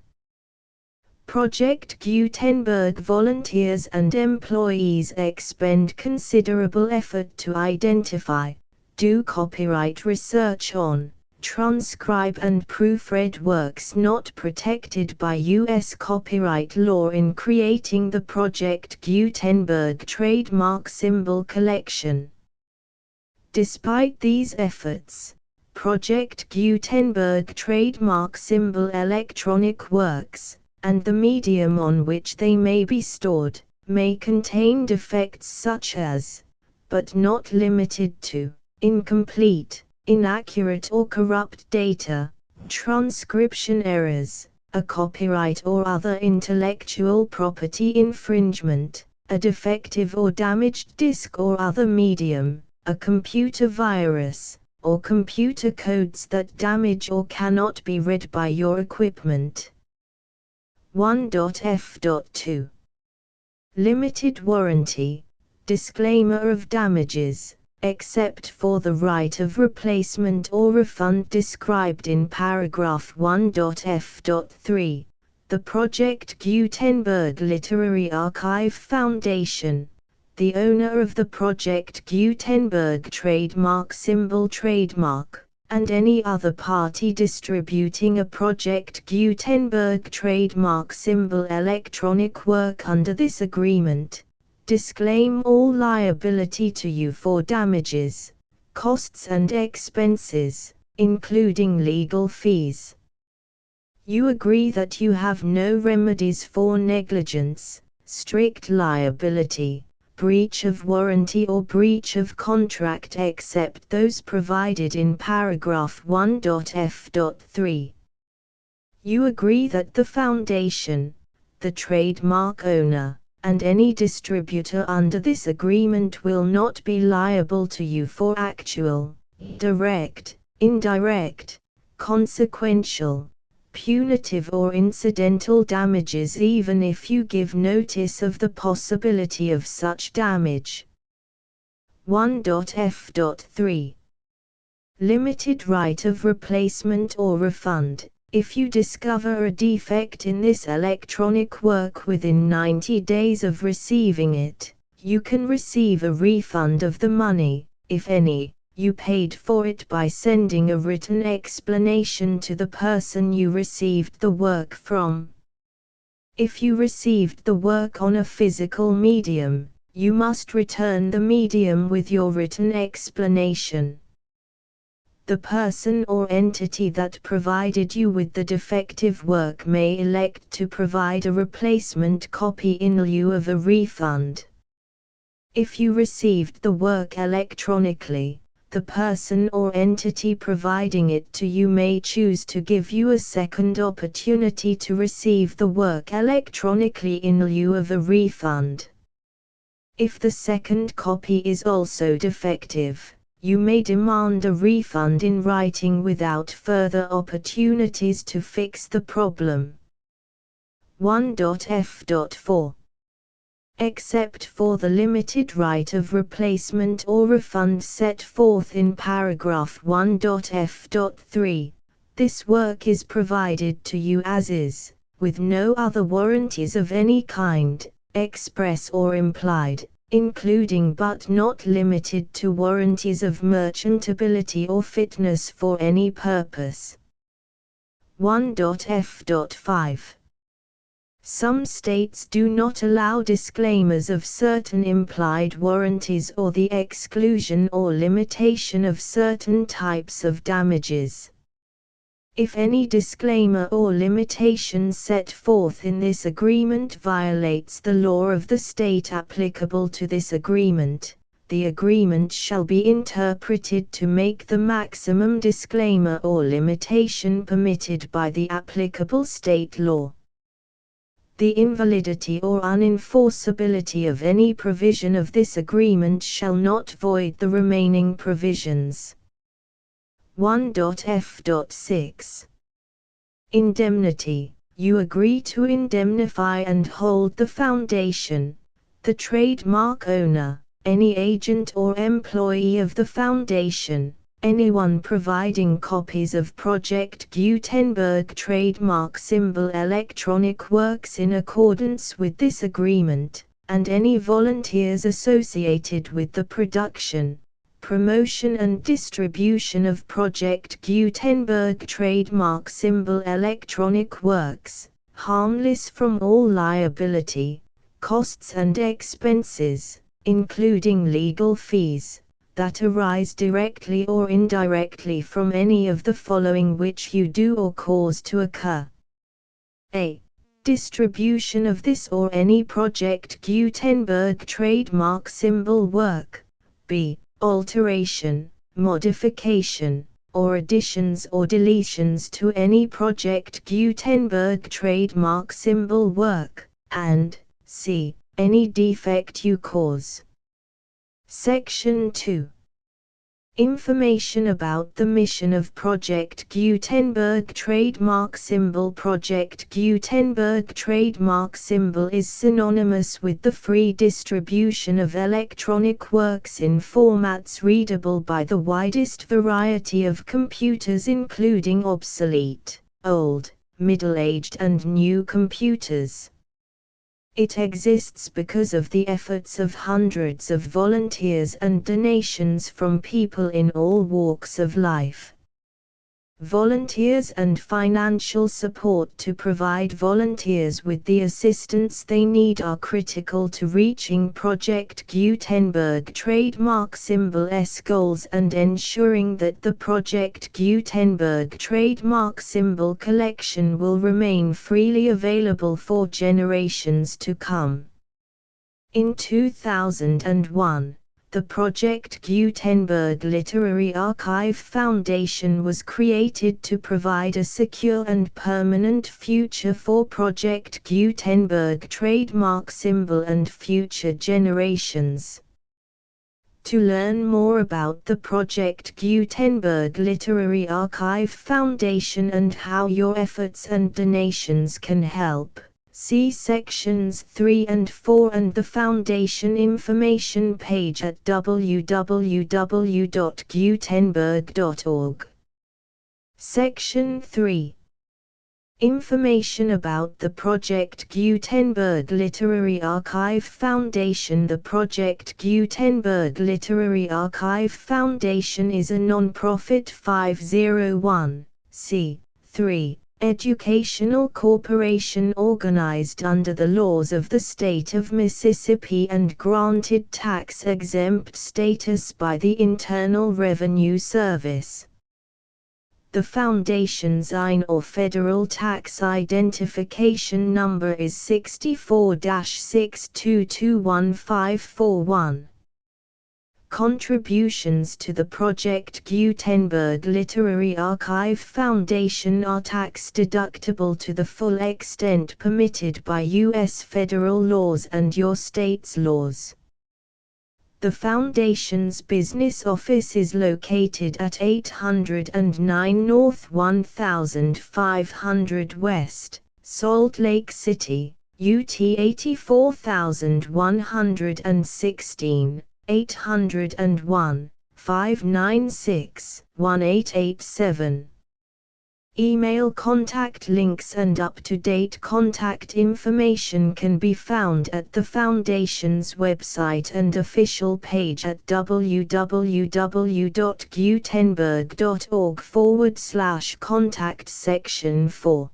Project Gutenberg volunteers and employees expend considerable effort to identify, do copyright research on, transcribe and proofread works not protected by U.S. copyright law in creating the Project Gutenberg trademark symbol collection. Despite these efforts, Project Gutenberg trademark symbol electronic works, and the medium on which they may be stored, may contain defects such as, but not limited to, incomplete, inaccurate or corrupt data, transcription errors, a copyright or other intellectual property infringement, a defective or damaged disk or other medium, a computer virus, or computer codes that damage or cannot be read by your equipment. 1.f.2. Limited warranty, disclaimer of damages, except for the right of replacement or refund described in paragraph 1.f.3, the Project Gutenberg Literary Archive Foundation, the owner of the Project Gutenberg trademark symbol trademark, and any other party distributing a Project Gutenberg trademark symbol electronic work under this agreement, disclaim all liability to you for damages, costs and expenses, including legal fees. You agree that you have no remedies for negligence, strict liability, breach of warranty or breach of contract except those provided in paragraph 1.f.3. You agree that the Foundation, the trademark owner, and any distributor under this agreement will not be liable to you for actual, direct, indirect, consequential, punitive or incidental damages even if you give notice of the possibility of such damage. 1.f.3. Limited right of replacement or refund, If you discover a defect in this electronic work within 90 days of receiving it, you can receive a refund of the money, if any, you paid for it by sending a written explanation to the person you received the work from. If you received the work on a physical medium, you must return the medium with your written explanation. The person or entity that provided you with the defective work may elect to provide a replacement copy in lieu of a refund. If you received the work electronically, the person or entity providing it to you may choose to give you a second opportunity to receive the work electronically in lieu of a refund. If the second copy is also defective, you may demand a refund in writing without further opportunities to fix the problem. 1.f.4 Except for the limited right of replacement or refund set forth in paragraph 1.f.3, this work is provided to you as is, with no other warranties of any kind, express or implied, including but not limited to warranties of merchantability or fitness for any purpose. 1.f.5 Some states do not allow disclaimers of certain implied warranties or the exclusion or limitation of certain types of damages. If any disclaimer or limitation set forth in this agreement violates the law of the state applicable to this agreement, the agreement shall be interpreted to make the maximum disclaimer or limitation permitted by the applicable state law. The invalidity or unenforceability of any provision of this agreement shall not void the remaining provisions. 1.f.6 Indemnity. You agree to indemnify and hold the foundation, the trademark owner, any agent or employee of the foundation, anyone providing copies of Project Gutenberg trademark symbol electronic works in accordance with this agreement, and any volunteers associated with the production, promotion and distribution of Project Gutenberg trademark symbol electronic works, harmless from all liability, costs and expenses, including legal fees, that arise directly or indirectly from any of the following which you do or cause to occur. A. Distribution of this or any Project Gutenberg trademark symbol work. B. Alteration, modification, or additions or deletions to any Project Gutenberg trademark symbol work, and C. Any defect you cause. Section 2. Information about the mission of Project Gutenberg trademark symbol. Project Gutenberg trademark symbol is synonymous with the free distribution of electronic works in formats readable by the widest variety of computers, including obsolete, old, middle-aged and new computers. It exists because of the efforts of hundreds of volunteers and donations from people in all walks of life. Volunteers and financial support to provide volunteers with the assistance they need are critical to reaching Project Gutenberg trademark symbol's goals and ensuring that the Project Gutenberg trademark symbol collection will remain freely available for generations to come. In 2001, the Project Gutenberg Literary Archive Foundation was created to provide a secure and permanent future for Project Gutenberg trademark symbol and future generations. To learn more about the Project Gutenberg Literary Archive Foundation and how your efforts and donations can help, see sections 3 and 4 and the Foundation information page at www.gutenberg.org. Section 3. Information about the Project Gutenberg Literary Archive Foundation. The Project Gutenberg Literary Archive Foundation is a non-profit 501(c)(3) educational corporation organized under the laws of the state of Mississippi and granted tax-exempt status by the Internal Revenue Service. The Foundation's IN or Federal Tax Identification Number is 64-6221541. Contributions to the Project Gutenberg Literary Archive Foundation are tax-deductible to the full extent permitted by U.S. federal laws and your state's laws. The Foundation's business office is located at 809 North 1500 West, Salt Lake City, UT 84116, 801-596-1887. Email contact links and up-to-date contact information can be found at the Foundation's website and official page at www.gutenberg.org/contact section 4.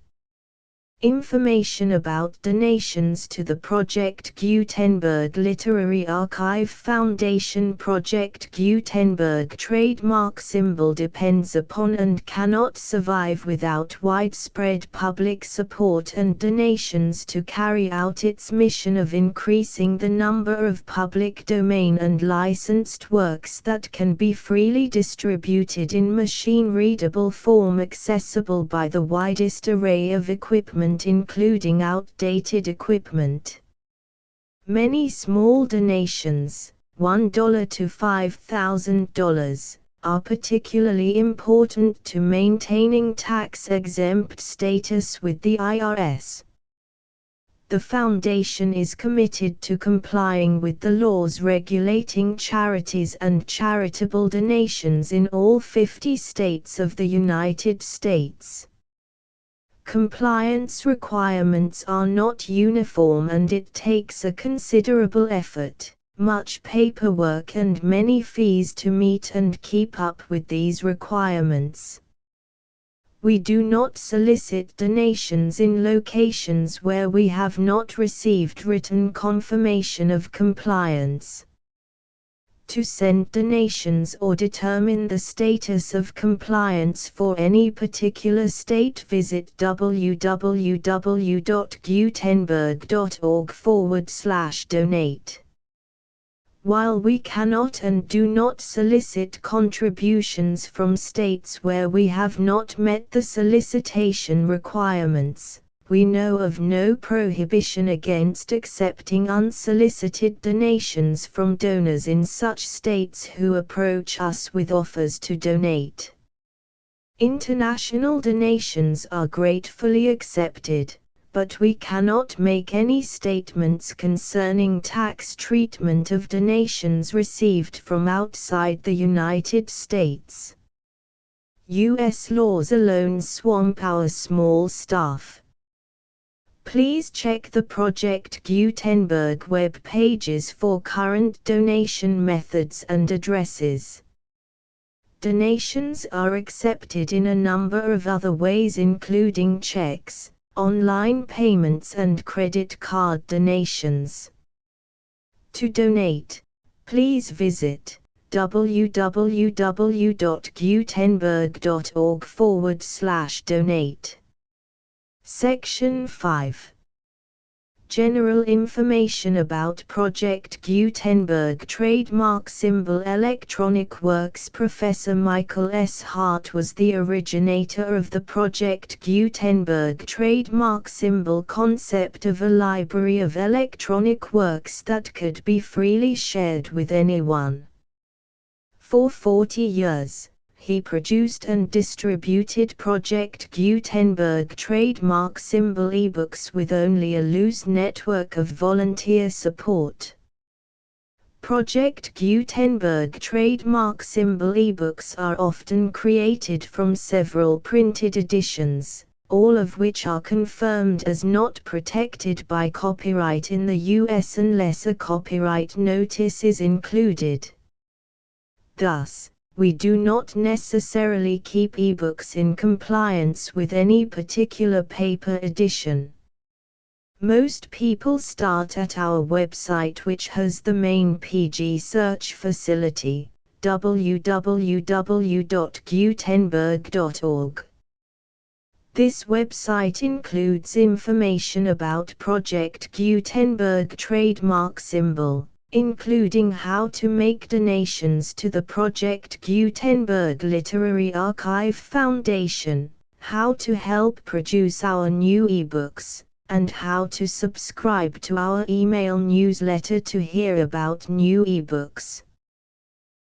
Information about donations to the Project Gutenberg Literary Archive Foundation. Project Gutenberg trademark symbol depends upon and cannot survive without widespread public support and donations to carry out its mission of increasing the number of public domain and licensed works that can be freely distributed in machine-readable form accessible by the widest array of equipment including outdated equipment. Many small donations, $1 to $5,000, are particularly important to maintaining tax-exempt status with the IRS. The Foundation is committed to complying with the laws regulating charities and charitable donations in all 50 states of the United States. Compliance requirements are not uniform and it takes a considerable effort, much paperwork and many fees to meet and keep up with these requirements. We do not solicit donations in locations where we have not received written confirmation of compliance. To send donations or determine the status of compliance for any particular state, visit www.gutenberg.org/donate. While we cannot and do not solicit contributions from states where we have not met the solicitation requirements, we know of no prohibition against accepting unsolicited donations from donors in such states who approach us with offers to donate. International donations are gratefully accepted, but we cannot make any statements concerning tax treatment of donations received from outside the United States. U.S. laws alone swamp our small staff. Please check the Project Gutenberg web pages for current donation methods and addresses. Donations are accepted in a number of other ways including checks, online payments and credit card donations. To donate, please visit www.gutenberg.org/donate. Section 5. General information about Project Gutenberg trademark symbol electronic works. Professor Michael S. Hart was the originator of the Project Gutenberg trademark symbol concept of a library of electronic works that could be freely shared with anyone. For 40 years, he produced and distributed Project Gutenberg trademark symbol ebooks with only a loose network of volunteer support. Project Gutenberg trademark symbol ebooks are often created from several printed editions, all of which are confirmed as not protected by copyright in the US unless a copyright notice is included. Thus, we do not necessarily keep ebooks in compliance with any particular paper edition. Most people start at our website, which has the main PG search facility, www.gutenberg.org. This website includes information about Project Gutenberg trademark symbol, including how to make donations to the Project Gutenberg Literary Archive Foundation, how to help produce our new ebooks, and how to subscribe to our email newsletter to hear about new ebooks.